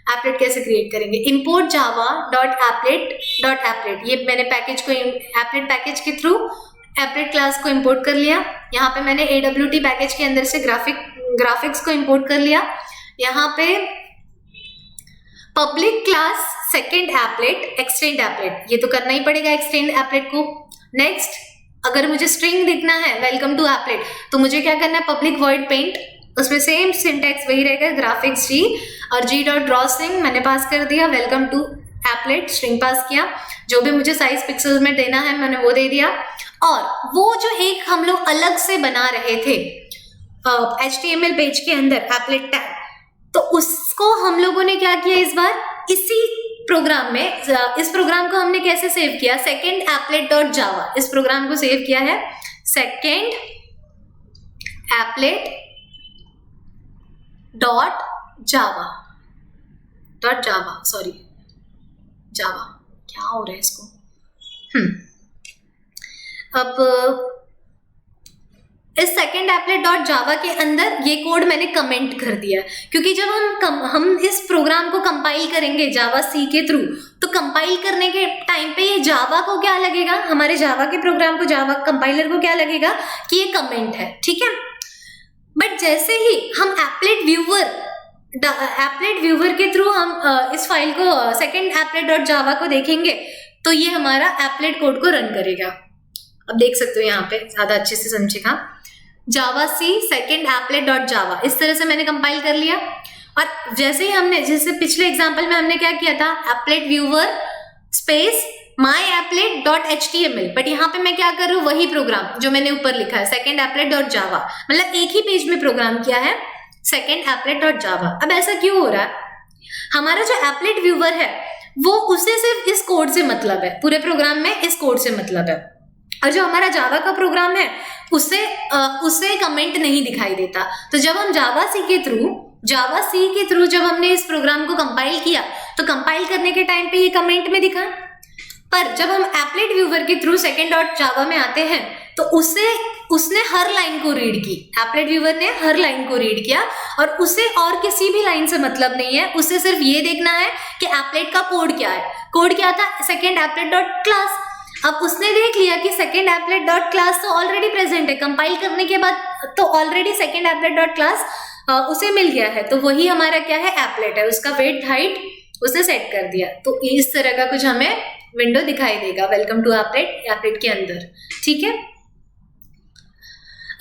एप्लेट कैसे क्रिएट करेंगे। इंपोर्ट जावा डॉट एप्लेट, ये मैंने पैकेज को एप्लेट पैकेज के थ्रू एप्लेट क्लास को इंपोर्ट कर लिया। यहाँ पे मैंने AWT पैकेज के अंदर से ग्राफिक्स को इंपोर्ट कर लिया। यहाँ पे public class second applet extend applet, ये तो करना ही पड़ेगा एक्सटेंड एप्लेट को। नेक्स्ट अगर मुझे स्ट्रिंग दिखना है वेलकम टू एप्लेट, तो मुझे क्या करना है, पब्लिक वॉइड पेंट, उसमें सेम सिंटैक्स वही रहेगा, ग्राफिक्स जी और जी डॉट ड्रॉ स्ट्रिंग मैंने पास कर दिया, welcome to applet string pass किया, जो भी मुझे साइज पिक्सल्स में देना है मैंने वो दे दिया। और वो जो एक हम लोग अलग से बना रहे थे HTML पेज के अंदर एप्लेट टैग, तो उसको हम लोगों ने क्या किया इस बार, इसी प्रोग्राम में, इस प्रोग्राम को हमने कैसे सेव किया, सेकेंड एप्लेट डॉट जावा, इस प्रोग्राम को सेव किया है second applet dot Java sorry Java, क्या हो रहा है इसको। अब इस सेकेंड एप्लेट डॉट जावा के अंदर ये कोड मैंने कमेंट कर दिया, क्योंकि जब हम इस प्रोग्राम को कंपाइल करेंगे जावा सी के थ्रू, तो कंपाइल करने के टाइम पे ये जावा को क्या लगेगा, हमारे जावा के प्रोग्राम को, जावा कंपाइलर को क्या लगेगा कि ये कमेंट है, ठीक है। बट जैसे ही हम एप्लेट व्यूवर के थ्रू हम इस फाइल को सेकेंड एप्लेट डॉट जावा को देखेंगे, तो ये हमारा एप्लेट कोड को रन करेगा। अब देख सकते हो यहाँ पे ज्यादा अच्छे से समझेगा, जावा सी सेकेंड एप्लेट डॉट जावा, इस तरह से मैंने कंपाइल कर लिया। और जैसे ही हमने, जैसे पिछले एग्जांपल में हमने क्या किया था, applet viewer space my applet dot HTML, but यहाँ पे मैं क्या कर रही हूँ, वही प्रोग्राम जो मैंने ऊपर लिखा है सेकेंड एप्लेट डॉट जावा, मतलब एक ही पेज में प्रोग्राम किया है सेकेंड एप्लेट डॉट जावा। अब ऐसा क्यों हो रहा है, हमारा जो एप्लेट व्यूवर है वो उसे सिर्फ इस कोड से मतलब है, पूरे प्रोग्राम में इस कोड से मतलब है, और जो हमारा जावा का प्रोग्राम है उसे कमेंट नहीं दिखाई देता। तो जब हम जावा सी के थ्रू जब हमने इस प्रोग्राम को कंपाइल किया, तो कंपाइल करने के टाइम पे ये कमेंट में दिखा, पर जब हम एप्लेट व्यूवर के थ्रू सेकेंड डॉट जावा में आते हैं, तो उसने हर लाइन को रीड की, एप्लेट व्यूवर ने हर लाइन को रीड किया, और उसे और किसी भी लाइन से मतलब नहीं है, उसे सिर्फ ये देखना है कि एप्लेट का कोड क्या है। कोड क्या था, सेकेंड एप्लेट डॉट क्लास। अब उसने देख लिया कि सेकेंड एप्लेट डॉट क्लास तो ऑलरेडी प्रेजेंट है, कंपाइल करने के बाद तो already second applet dot class उसे मिल गया है, तो वही हमारा क्या है, एप्लेट है, उसका वेट हाइट उसने सेट कर दिया। तो इस तरह का कुछ हमें विंडो दिखाई देगा वेलकम टू एप्लेट के अंदर, ठीक है।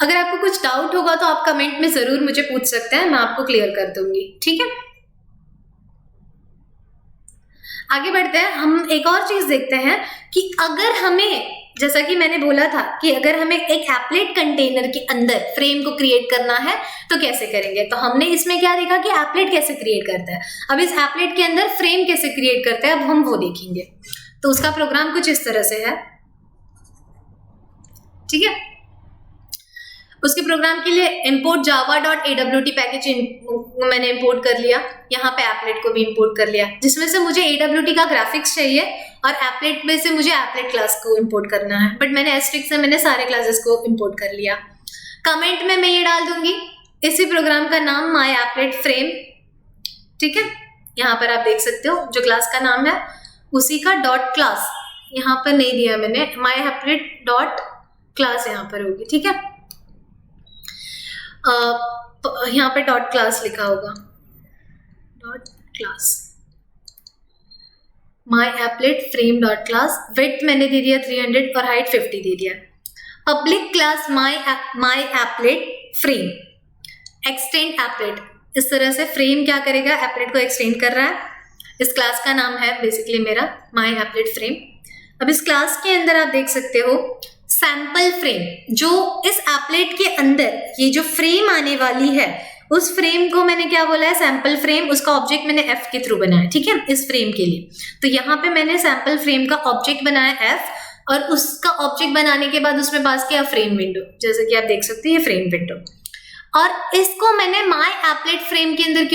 अगर आपको कुछ डाउट होगा तो आप कमेंट में जरूर मुझे पूछ सकते हैं, मैं आपको क्लियर कर दूंगी, ठीक है। आगे बढ़ते हैं, हम एक और चीज देखते हैं कि अगर हमें, जैसा कि मैंने बोला था कि अगर हमें एक एप्लेट कंटेनर के अंदर फ्रेम को क्रिएट करना है तो कैसे करेंगे, तो हमने इसमें क्या देखा कि एप्लेट कैसे क्रिएट करता है। अब इस एप्लेट के अंदर फ्रेम कैसे क्रिएट करता है, अब हम वो देखेंगे। तो उसका प्रोग्राम कुछ इस तरह से है, ठीक है। उसके प्रोग्राम के लिए import java.awt पैकेज मैंने इंपोर्ट कर लिया, यहाँ पे एप्लेट को भी इंपोर्ट कर लिया, जिसमें से मुझे AWT का ग्राफिक्स चाहिए और एप्लेट में से मुझे एप्लेट क्लास को इंपोर्ट करना है, बट मैंने एस्ट्रिक्स से मैंने सारे क्लासेस को इंपोर्ट कर लिया। कमेंट में मैं ये डाल दूंगी इसी प्रोग्राम का नाम माई एप्लेट फ्रेम, ठीक है। यहाँ पर आप देख सकते हो जो क्लास का नाम है उसी का डॉट क्लास यहाँ पर नहीं दिया मैंने, माई एप्लेट डॉट क्लास यहाँ पर होगी, ठीक है। यहाँ पे डॉट क्लास लिखा होगा, dot class my applet frame dot class, width मैंने दे दिया 300 और हाइट 50 दे दिया। Public class my applet frame extend applet, इस तरह से फ्रेम क्या करेगा, एप्लेट को एक्सटेंड कर रहा है। इस क्लास का नाम है बेसिकली मेरा माई एप्लेट फ्रेम। अब इस क्लास के अंदर आप देख सकते हो सैंपल फ्रेम, जो इस एप्लेट के अंदर ये जो फ्रेम आने वाली है उस फ्रेम को मैंने क्या बोला है, सैंपल फ्रेम। उसका ऑब्जेक्ट मैंने एफ के थ्रू बनाया, ठीक है, इस फ्रेम के लिए। तो यहाँ पे मैंने सैंपल फ्रेम का ऑब्जेक्ट बनाया एफ, और उसका ऑब्जेक्ट बनाने के बाद उसमें पास किया फ्रेम विंडो, जैसे कि आप देख सकते हैं ये फ्रेम विंडो। और इसको मैंने माई एप्लेट फ्रेम के अंदर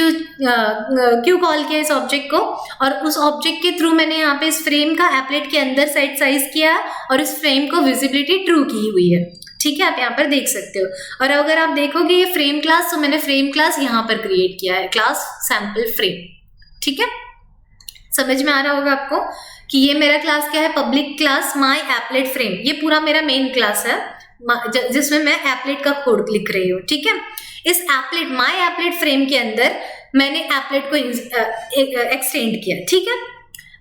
क्यों कॉल किया इस ऑब्जेक्ट को, और उस ऑब्जेक्ट के थ्रू मैंने यहाँ पे इस फ्रेम का एप्लेट के अंदर सेट साइज किया और इस फ्रेम को विजिबिलिटी ट्रू की हुई है, ठीक है, आप यहाँ पर देख सकते हो। और अगर आप देखोगे ये फ्रेम क्लास, तो मैंने फ्रेम क्लास यहाँ पर क्रिएट किया है, क्लास सैंपल फ्रेम, ठीक है। समझ में आ रहा होगा आपको कि ये मेरा क्लास क्या है, public class my applet frame. ये पूरा मेरा मेन क्लास है जिसमें मैं एप्लेट का कोड लिख रही हूँ, ठीक है। इस एप्लेट माई एप्लेट फ्रेम के अंदर मैंने एप्लेट को एक्सटेंड किया, ठीक है।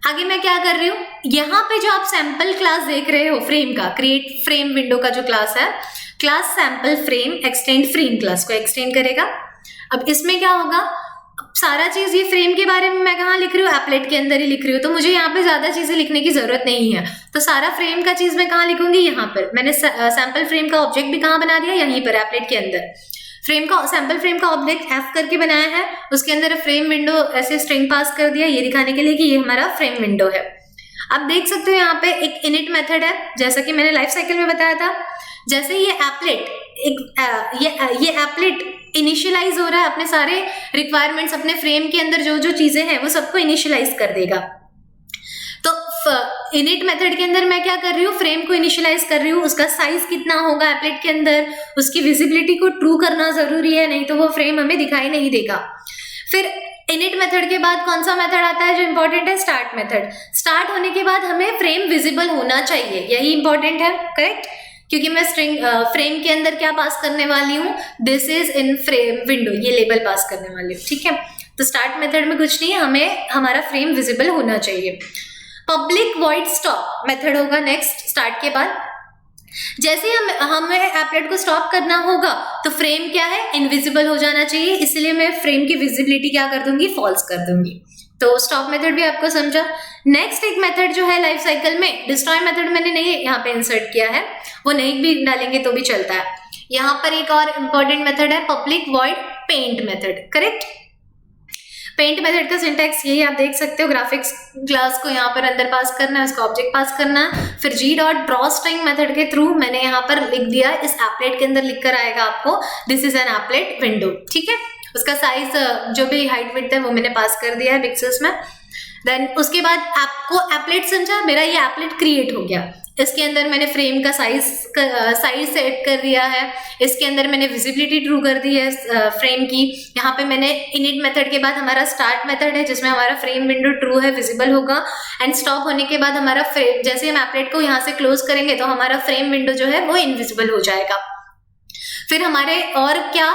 आगे मैं क्या कर रही हूँ, यहाँ पे जो आप सैंपल क्लास देख रहे हो फ्रेम का, क्रिएट फ्रेम विंडो का जो क्लास है, class sample frame extend frame class को एक्सटेंड करेगा। अब इसमें क्या होगा, सारा चीज ये फ्रेम के बारे में मैं कहाँ लिख रही हूँ, एप्लेट के अंदर ही लिख रही हूँ, तो मुझे यहाँ पे ज्यादा चीजें लिखने की जरूरत नहीं है। तो सारा फ्रेम का चीज मैं कहाँ लिखूंगी, यहाँ पर। मैंने सैंपल फ्रेम का ऑब्जेक्ट भी कहाँ बना दिया, यहीं पर एप्लेट के अंदर। फ्रेम का सैंपल फ्रेम का ऑब्जेक्ट एफ करके बनाया है, उसके अंदर फ्रेम विंडो ऐसे स्ट्रिंग पास कर दिया ये दिखाने के लिए कि ये हमारा फ्रेम विंडो है। आप देख सकते हो यहाँ पे एक इनिट मेथड है, जैसा कि मैंने लाइफ साइकिल में बताया था। जैसे ये एप्लेट ये एप्लेट इनिशियलाइज हो रहा है, अपने सारे रिक्वायरमेंट्स अपने फ्रेम के अंदर जो जो चीजें हैं वो सबको इनिशियलाइज कर देगा। तो इनिट मेथड के अंदर मैं क्या कर रही हूँ, फ्रेम को इनिशियलाइज कर रही हूँ, उसका साइज कितना होगा एप्लेट के अंदर, उसकी विजिबिलिटी को ट्रू करना जरूरी है, नहीं तो वो फ्रेम हमें दिखाई नहीं देगा। फिर इनिट मेथड के बाद कौन सा मेथड आता है जो इंपॉर्टेंट है, स्टार्ट मेथड। स्टार्ट होने के बाद हमें फ्रेम विजिबल होना चाहिए, यही इंपॉर्टेंट है, करेक्ट, क्योंकि मैं फ्रेम के अंदर क्या पास करने वाली हूँ, this is in frame window, ये लेबल पास करने वाली हूँ, ठीक है। तो स्टार्ट मेथड में कुछ नहीं है, हमें हमारा फ्रेम विजिबल होना चाहिए। पब्लिक वॉइड स्टॉप मेथड होगा नेक्स्ट स्टार्ट के बाद। जैसे हमें एप्लेट को स्टॉप करना होगा तो फ्रेम क्या है, इनविजिबल हो जाना चाहिए, इसलिए मैं फ्रेम की विजिबिलिटी क्या कर दूंगी, फॉल्स कर दूंगी। तो स्टॉप मेथड भी आपको समझा। नेक्स्ट एक मेथड जो है लाइफ साइकिल में, डिस्ट्रॉय मेथड मैंने नहीं यहाँ पे इंसर्ट किया है, वो नहीं भी डालेंगे तो भी चलता है। यहाँ पर एक और इंपॉर्टेंट मेथड है public void paint method, correct. Paint method का सिंटैक्स यही आप देख सकते हो, ग्राफिक्स क्लास को यहाँ पर अंदर पास करना है, उसका ऑब्जेक्ट पास करना है, फिर जी डॉट ड्रॉ स्ट्रिंग मेथड के थ्रू मैंने यहाँ पर लिख दिया, इस एप्लेट के अंदर लिख कर आएगा आपको this is an applet window, ठीक है। उसका साइज जो भी हाइट विड्थ है वो मैंने पास कर दिया है पिक्सेल्स में। देन उसके बाद आपको एप्लेट समझा, मेरा ये एप्लेट क्रिएट हो गया, इसके अंदर मैंने फ्रेम का साइज सेट कर दिया है, इसके अंदर मैंने विजिबिलिटी ट्रू कर दी है फ्रेम की। यहाँ पे मैंने इनिट मेथड के बाद हमारा स्टार्ट मेथड है जिसमें हमारा फ्रेम विंडो ट्रू है, विजिबल होगा, एंड स्टॉप होने के बाद हमारा फ्रेम, जैसे हम एप्लेट को यहाँ से क्लोज करेंगे तो हमारा फ्रेम विंडो जो है वो इनविजिबल हो जाएगा। फिर हमारे और क्या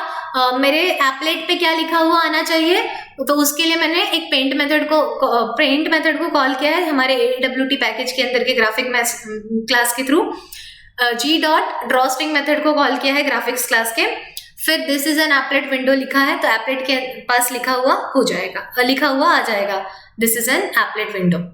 मेरे एप्लेट पे क्या लिखा हुआ आना चाहिए, तो उसके लिए मैंने एक पेंट मेथड को कॉल किया है हमारे AWT पैकेज के अंदर के ग्राफिक क्लास के थ्रू। जी डॉट ड्रॉ स्ट्रिंग मेथड को कॉल किया है ग्राफिक्स क्लास के। फिर this is an applet window लिखा है तो एप्लेट के पास लिखा हुआ आ जाएगा this is an applet window.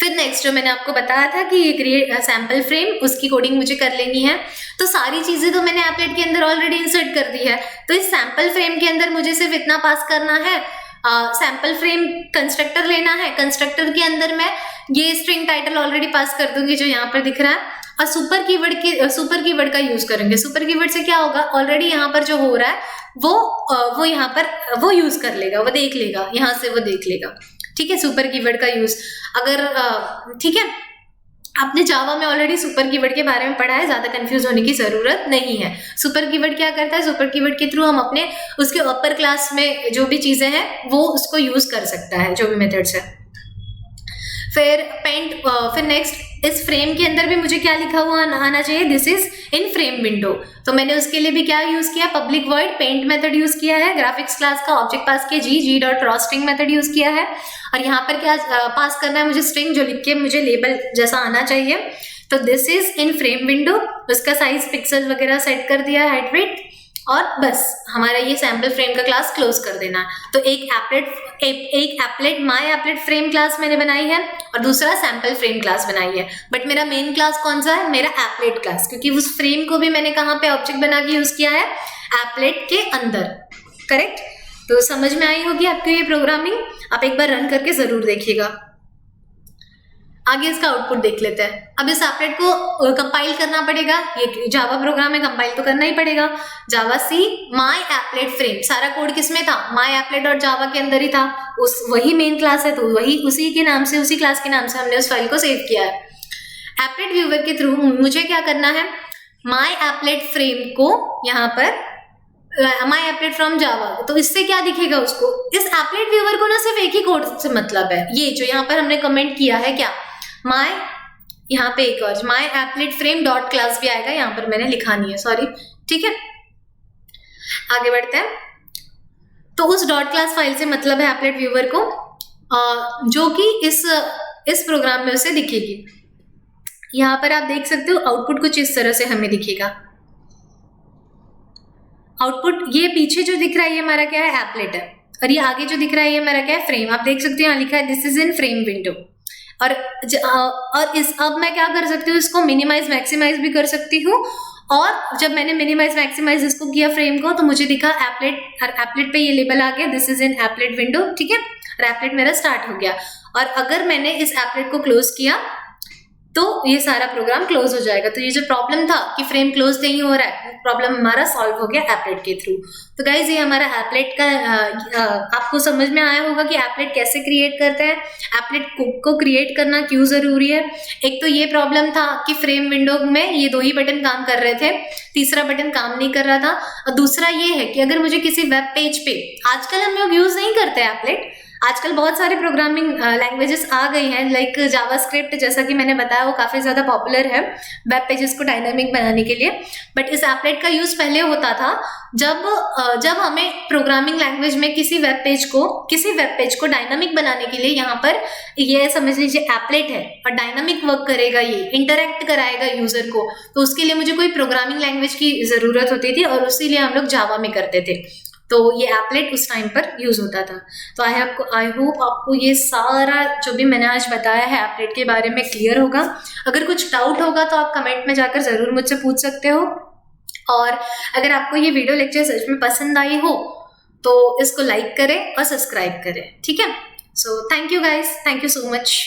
फिर नेक्स्ट जो मैंने आपको बताया था कि ये क्रिएट सैंपल फ्रेम, उसकी कोडिंग मुझे कर लेनी है, तो सारी चीजें तो मैंने एप्लेट के अंदर ऑलरेडी इंसर्ट कर दी है। तो इस सैंपल फ्रेम के अंदर मुझे सिर्फ इतना पास करना है, सैंपल फ्रेम कंस्ट्रक्टर लेना है, कंस्ट्रक्टर के अंदर मैं ये स्ट्रिंग टाइटल ऑलरेडी पास कर दूंगी जो यहाँ पर दिख रहा है, और सुपर कीवर्ड का यूज करेंगे। सुपर कीवर्ड से क्या होगा, ऑलरेडी यहाँ पर जो हो रहा है वो यहाँ पर वो यूज कर लेगा, वो देख लेगा, यहाँ से वो देख लेगा, ठीक है। सुपर कीवर्ड का यूज अगर ठीक है, आपने जावा में ऑलरेडी सुपर कीवर्ड के बारे में पढ़ा है, ज्यादा कंफ्यूज होने की जरूरत नहीं है। सुपर कीवर्ड क्या करता है, सुपर कीवर्ड के थ्रू हम अपने उसके अपर क्लास में जो भी चीजें हैं वो उसको यूज कर सकता है, जो भी मेथड्स है। फिर नेक्स्ट इस फ्रेम के अंदर भी मुझे क्या लिखा हुआ आना चाहिए, this is in frame window. तो मैंने उसके लिए भी क्या यूज किया, public void paint method use किया है, ग्राफिक्स क्लास का ऑब्जेक्ट पास किया, G dot draw string method use किया है, और यहाँ पर क्या पास करना है मुझे, स्ट्रिंग जो लिख के मुझे लेबल जैसा आना चाहिए। तो this is in frame window, उसका साइज पिक्सल वगैरह सेट कर दिया है, हाइट वेट, और बस हमारा ये सैंपल फ्रेम का क्लास क्लोज कर देना। तो एक applet my applet frame class मैंने बनाई है और दूसरा सैंपल फ्रेम क्लास बनाई है, बट मेरा मेन क्लास कौन सा है, मेरा एप्लेट क्लास, क्योंकि उस फ्रेम को भी मैंने कहाँ पे ऑब्जेक्ट बना के यूज किया है, एप्लेट के अंदर, करेक्ट। तो समझ में आई होगी आपको ये प्रोग्रामिंग, आप एक बार रन करके जरूर देखिएगा। आगे इसका आउटपुट देख लेते हैं। अब इस एप्लेट को कंपाइल करना पड़ेगा, ये जावा प्रोग्राम है, कंपाइल तो करना ही पड़ेगा। जावा सी माय एप्लेट फ्रेम, सारा कोड किसमें था, माय एप्लेट और जावा के अंदर ही था, वही मेन क्लास है, तो वही उसी के नाम से, उसी क्लास के नाम से हमने उस फाइल को सेव किया है। एप्लेट व्यूवर के थ्रू मुझे क्या करना है, माय एप्लेट फ्रेम को यहाँ पर माय एप्लेट फ्रॉम जावा, तो इससे क्या दिखेगा उसको, इस एप्लेट व्यूवर को ना सिर्फ एक ही कोड से मतलब है, ये जो यहाँ पर हमने कमेंट किया है क्या, माय, यहाँ पे एक और my applet frame dot class भी आएगा, यहाँ पर मैंने लिखा नहीं है, सॉरी, ठीक है। आगे बढ़ते हैं। तो उस डॉट क्लास फाइल से मतलब है एप्लेट व्यूवर को, जो कि इस प्रोग्राम में उसे दिखेगी। यहाँ पर आप देख सकते हो आउटपुट कुछ इस तरह से हमें दिखेगा। आउटपुट ये पीछे जो दिख रहा है ये हमारा क्या है, एप्लेट है, और ये आगे जो दिख रहा है ये हमारा क्या है, फ्रेम। आप देख सकते हो यहाँ लिखा है this is in frame window. और अब मैं क्या कर सकती हूँ, इसको मिनिमाइज मैक्सिमाइज भी कर सकती हूँ। और जब मैंने मिनिमाइज मैक्सिमाइज इसको किया फ्रेम को, तो मुझे दिखा एप्लेट, और एप्लेट पे ये लेबल आ गया this is in applet window, ठीक है, और एप्लेट मेरा स्टार्ट हो गया। और अगर मैंने इस एप्लेट को क्लोज किया तो ये सारा प्रोग्राम क्लोज हो जाएगा। तो ये जो प्रॉब्लम था कि फ्रेम क्लोज नहीं हो रहा है, प्रॉब्लम हमारा सॉल्व हो गया एप्लेट के थ्रू। तो गाइज ये हमारा एप्लेट का आपको समझ में आया होगा कि एप्लेट कैसे क्रिएट करते हैं, एप्लेट को क्रिएट करना क्यों जरूरी है। एक तो ये प्रॉब्लम था कि फ्रेम विंडो में ये 2 ही बटन काम कर रहे थे, तीसरा बटन काम नहीं कर रहा था। और दूसरा ये है कि अगर मुझे किसी वेब पेज पे, आजकल हम लोग यूज नहीं करते एप्लेट, आजकल बहुत सारे प्रोग्रामिंग लैंग्वेजेस आ गई हैं, लाइक जावास्क्रिप्ट, जैसा कि मैंने बताया वो काफी ज्यादा पॉपुलर है वेब पेजेस को डायनामिक बनाने के लिए। बट इस एप्लेट का यूज पहले होता था जब हमें प्रोग्रामिंग लैंग्वेज में किसी वेब पेज को डायनामिक बनाने के लिए, यहाँ पर ये समझ लीजिए एप्लेट है और डायनामिक वर्क करेगा, ये इंटरेक्ट कराएगा यूजर को, तो उसके लिए मुझे कोई प्रोग्रामिंग लैंग्वेज की जरूरत होती थी, और उसी लिए हम लोग जावा में करते थे। तो ये एप्लेट उस टाइम पर यूज होता था। तो आई होप आपको ये सारा जो भी मैंने आज बताया है एप्लेट के बारे में क्लियर होगा। अगर कुछ डाउट होगा तो आप कमेंट में जाकर जरूर मुझसे पूछ सकते हो। और अगर आपको ये वीडियो लेक्चर सच में पसंद आई हो तो इसको लाइक करें और सब्सक्राइब करें, ठीक है। So thank you guys, thank you so much.